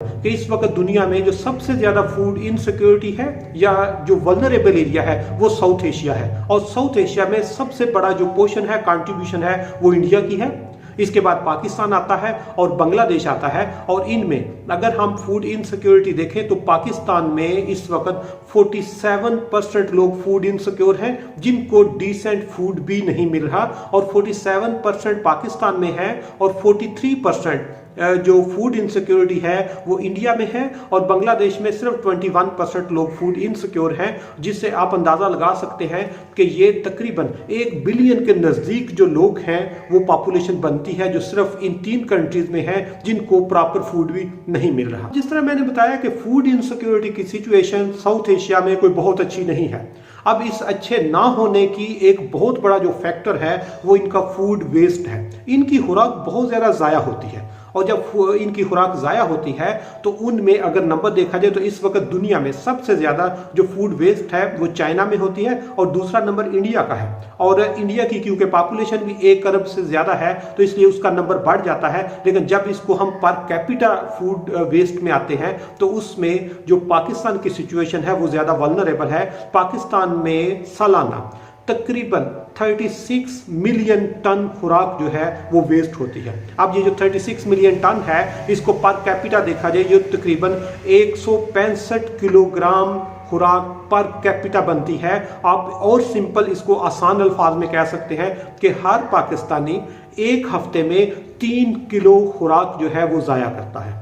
कि इस वक्त दुनिया में जो सबसे ज्यादा फूड इनसिक्योरिटी है या जो वल्नरेबल एरिया है वो साउथ एशिया है, और साउथ एशिया में सबसे बड़ा जो पोर्शन है, कंट्रीब्यूशन है, वो इंडिया की है। इसके बाद पाकिस्तान आता है और बांग्लादेश आता है। और इनमें अगर हम फूड इनसिक्योरिटी देखें तो पाकिस्तान में इस वक्त 47% लोग फूड इनसिक्योर हैं, जिनको डिसेंट फूड भी नहीं मिल रहा, और 47% पाकिस्तान में है, और 43% जो फूड इनसिक्योरिटी है वो इंडिया में है, और बांग्लादेश में सिर्फ 21% लोग फूड इनसिक्योर हैं, जिससे आप अंदाजा लगा सकते हैं कि ये तकरीबन 1 बिलियन के नजदीक जो लोग हैं वो पॉपुलेशन बनती है, जो सिर्फ इन 3 कंट्रीज में है जिनको प्रॉपर फूड भी नहीं मिल रहा। जिस तरह मैंने बताया कि फूड इनसिक्योरिटी की सिचुएशन साउथ एशिया में कोई बहुत अच्छी नहीं है। अब इस अच्छे ना होने की एक बहुत बड़ा जो फैक्टर है वो इनका फूड वेस्ट है। इनकी खुराक बहुत ज्यादा जाया होती है, और जब इनकी खुराक जाया होती है तो उनमें अगर नंबर देखा जाए तो इस वक्त दुनिया में सबसे ज्यादा जो फूड वेस्ट है वो चाइना में होती है, और दूसरा नंबर इंडिया का है। और इंडिया की क्योंकि पॉपुलेशन भी 1 अरब से ज्यादा है तो इसलिए उसका नंबर बढ़ जाता है। लेकिन जब इसको हम पर कैपिटा फूड वेस्ट में आते हैं तो उसमें जो पाकिस्तान की सिचुएशन है वो ज्यादा वल्नरेबल है। पाकिस्तान में सालाना तकरीबन 36 मिलियन टन खुराक जो है वो वेस्ट होती है। अब ये जो 36 मिलियन टन है इसको पर कैपिटा देखा जाए, ये तकरीबन 165 किलोग्राम खुराक पर कैपिटा बनती है। आप और सिंपल इसको आसान अल्फाज में कह सकते हैं कि हर पाकिस्तानी एक हफ्ते में 3 किलो खुराक जो है वो जाया करता है।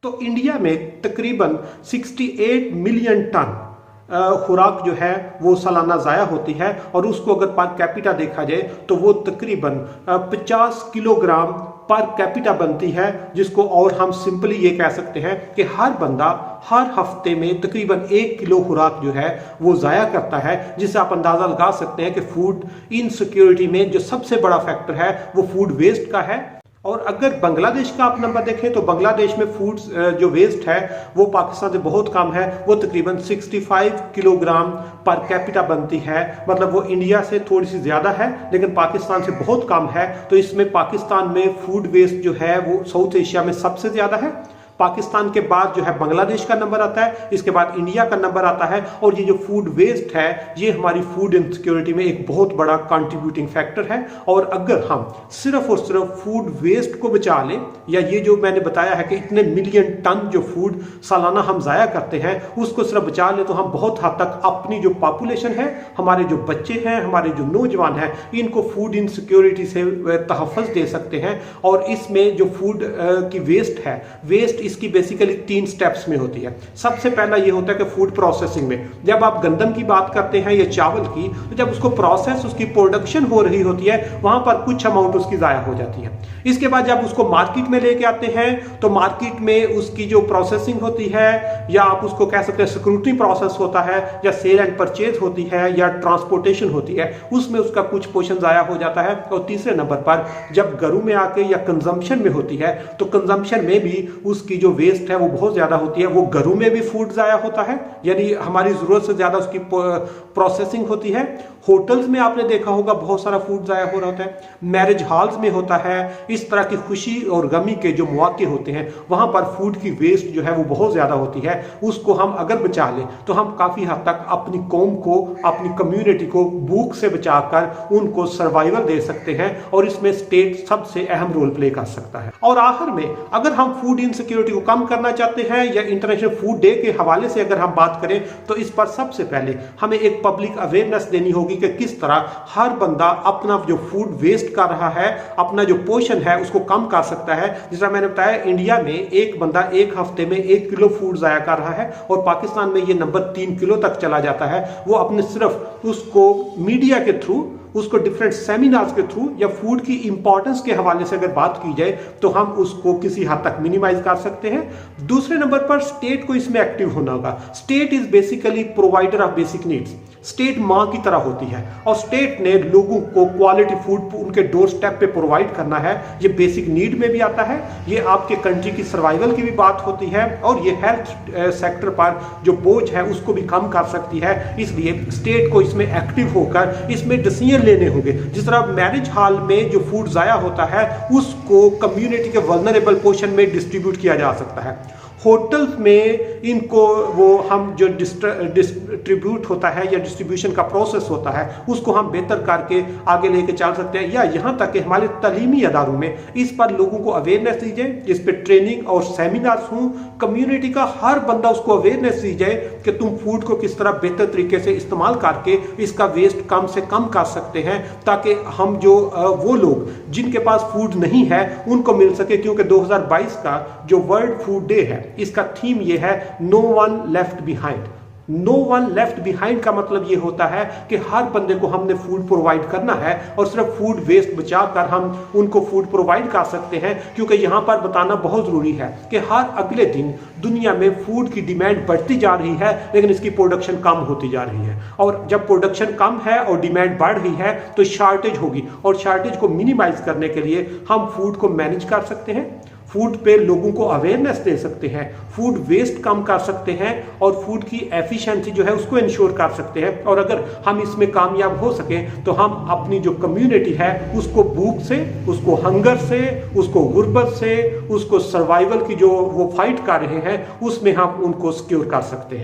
तो इंडिया में तकरीबन 68 मिलियन टन खुराक जो है वो सालाना ज़ाया होती है, और उसको अगर पर कैपिटा देखा जाए तो वो तकरीबन 50 किलोग्राम पर कैपिटा बनती है, जिसको और हम सिंपली ये कह सकते हैं कि हर बंदा हर हफ्ते में तकरीबन 1 किलो खुराक जो है वो ज़ाया करता है। जिससे आप अंदाज़ा लगा सकते हैं कि फूड इनसिक्योरिटी में जो सबसे बड़ा फैक्टर है वो फूड वेस्ट का है। और अगर बांग्लादेश का आप नंबर देखें तो बांग्लादेश में फूड जो वेस्ट है वो पाकिस्तान से बहुत कम है, वो तकरीबन 65 किलोग्राम पर कैपिटा बनती है। मतलब वो इंडिया से थोड़ी सी ज़्यादा है लेकिन पाकिस्तान से बहुत कम है। तो इसमें पाकिस्तान में फूड वेस्ट जो है वो साउथ एशिया में सबसे ज़्यादा है। पाकिस्तान के बाद जो है बांग्लादेश का नंबर आता है, इसके बाद इंडिया का नंबर आता है, और ये जो फूड वेस्ट है ये हमारी फूड इनसिक्योरिटी में एक बहुत बड़ा कंट्रीब्यूटिंग फैक्टर है। और अगर हम सिर्फ और सिर्फ फूड वेस्ट को बचा लें, या ये जो मैंने बताया है कि इतने मिलियन टन जो फूड सालाना हम ज़ाया करते हैं उसको सिर्फ बचा लें, तो हम बहुत हद तक अपनी जो पॉपुलेशन है, हमारे जो बच्चे हैं, हमारे जो नौजवान हैं, इनको फूड इनसिक्योरिटी से तहफ़्फ़ुज़ दे सकते हैं। और इसमें जो फूड की वेस्ट है, वेस्ट इसकी बेसिकली 3 स्टेप्स में होती है। सबसे पहला ये होता है कि फूड प्रोसेसिंग में जब आप गंदम की बात करते हैं या चावल की, तो जब उसको प्रोसेस, उसकी प्रोडक्शन हो रही होती है, वहां पर कुछ अमाउंट उसकी जाया हो जाती है। इसके बाद जब उसको मार्केट में लेके आते हैं तो मार्केट में उसकी जो प्रोसेसिंग होती है, या आप उसको कह सकते हैं स्क्रूटनी प्रोसेस होता है, या सेल एंड परचेज होती है, या ट्रांसपोर्टेशन होती है, उसमें उसका कुछ पोर्शन जाया हो जाता है। और तीसरे नंबर पर जब घरों में आके या कंजम्पशन में होती है तो कंजम्पशन में भी उसकी जो वेस्ट है वो बहुत ज्यादा होती है। वो घरों में भी फूड जाया होता है, यानी हमारी जरूरत से ज्यादा उसकी प्रोसेसिंग होती है। होटल्स में आपने देखा होगा बहुत सारा फूड जाया हो रहा होता है, मैरिज हॉल्स में होता है। इस तरह की खुशी और गमी के जो मौके होते हैं वहां पर फूड की वेस्ट जो है वो बहुत ज्यादा होती है। उसको हम अगर बचा लें तो हम काफी हद तक अपनी कौम को, अपनी कम्युनिटी को भूख से बचाकर उनको सर्वाइवल दे सकते हैं, और इसमें स्टेट सबसे अहम रोल प्ले कर सकता है। और आखिर में अगर हम फूड इनसिक्योरिटी को कम करना चाहते हैं, या इंटरनेशनल फूड डे के हवाले से अगर हम बात करें, तो इस पर सबसे पहले हमें एक पब्लिक अवेयरनेस देनी होगी कि किस तरह हर बंदा अपना जो फूड वेस्ट कर रहा है, अपना जो पोर्शन है उसको कम कर सकता है। जिस तरह मैंने बताया इंडिया में एक बंदा एक हफ्ते में 1 किलो फूड जाया कर रहा है, और पाकिस्तान में ये नंबर 3 किलो तक चला जाता है। वो अपने सिर्फ उसको मीडिया के थ्रू, उसको डिफरेंट सेमिनार्स के थ्रू, या फूड की इंपॉर्टेंस के हवाले से अगर बात की जाए तो हम उसको किसी हद तक मिनिमाइज कर सकते हैं। दूसरे नंबर पर स्टेट को इसमें एक्टिव होना होगा। State is basically provider of basic needs. State माँ की तरह होती है, और स्टेट ने लोगों को क्वालिटी फूड उनके डोर स्टेप पे प्रोवाइड करना है। ये बेसिक नीड में भी आता है, ये आपके कंट्री की सर्वाइवल की भी बात होती है, और ये हेल्थ सेक्टर पर जो बोझ है उसको भी कम कर सकती है। इसलिए स्टेट को इसमें एक्टिव होकर इसमें डिसीजन लेने होंगे। जिस तरह मैरिज हॉल में जो फूड जाया होता है उसको कम्युनिटी के वल्नरेबल पोर्शन में डिस्ट्रीब्यूट किया जा सकता है। होटल्स में इनको वो हम जो डिस्ट्रीब्यूट होता है या डिस्ट्रीब्यूशन का प्रोसेस होता है उसको हम बेहतर करके आगे लेके चल सकते हैं, या यहाँ तक कि हमारे तालीमी अदारों में इस पर लोगों को अवेयरनेस दी जाए, इस पर ट्रेनिंग और सेमिनार्स हों, कम्युनिटी का हर बंदा उसको अवेयरनेस दी जाए कि तुम फूड को किस तरह बेहतर तरीके से इस्तेमाल करके इसका वेस्ट कम से कम कर सकते हैं, ताकि हम जो वो लोग जिनके पास फूड नहीं है उनको मिल सके। क्योंकि 2022 का जो वर्ल्ड फूड डे है इसका थीम ये है, no one left behind. No one left behind का मतलब ये होता है कि हर बंदे को हमने फूड प्रोवाइड करना है, और सिर्फ फूड वेस्ट बचाकर हम उनको फूड प्रोवाइड कर सकते हैं। क्योंकि यहाँ पर बताना बहुत जरूरी है कि हर अगले दिन दुनिया में फूड की डिमांड बढ़ती जा रही है, लेकिन इसकी प्रोडक्शन कम होती जा रही है। और जब प्रोडक्शन कम है और डिमांड बढ़ रही है तो शार्टेज होगी, और शार्टेज को मिनिमाइज करने के लिए हम फूड को मैनेज कर सकते हैं, फूड पे लोगों को अवेयरनेस दे सकते हैं, फूड वेस्ट कम कर सकते हैं, और फूड की एफिशिएंसी जो है उसको इंश्योर कर सकते हैं। और अगर हम इसमें कामयाब हो सके तो हम अपनी जो कम्युनिटी है उसको भूख से, उसको हंगर से, उसको गुर्बत से, उसको सर्वाइवल की जो वो फाइट कर रहे हैं उसमें हम उनको सिक्योर कर सकते हैं।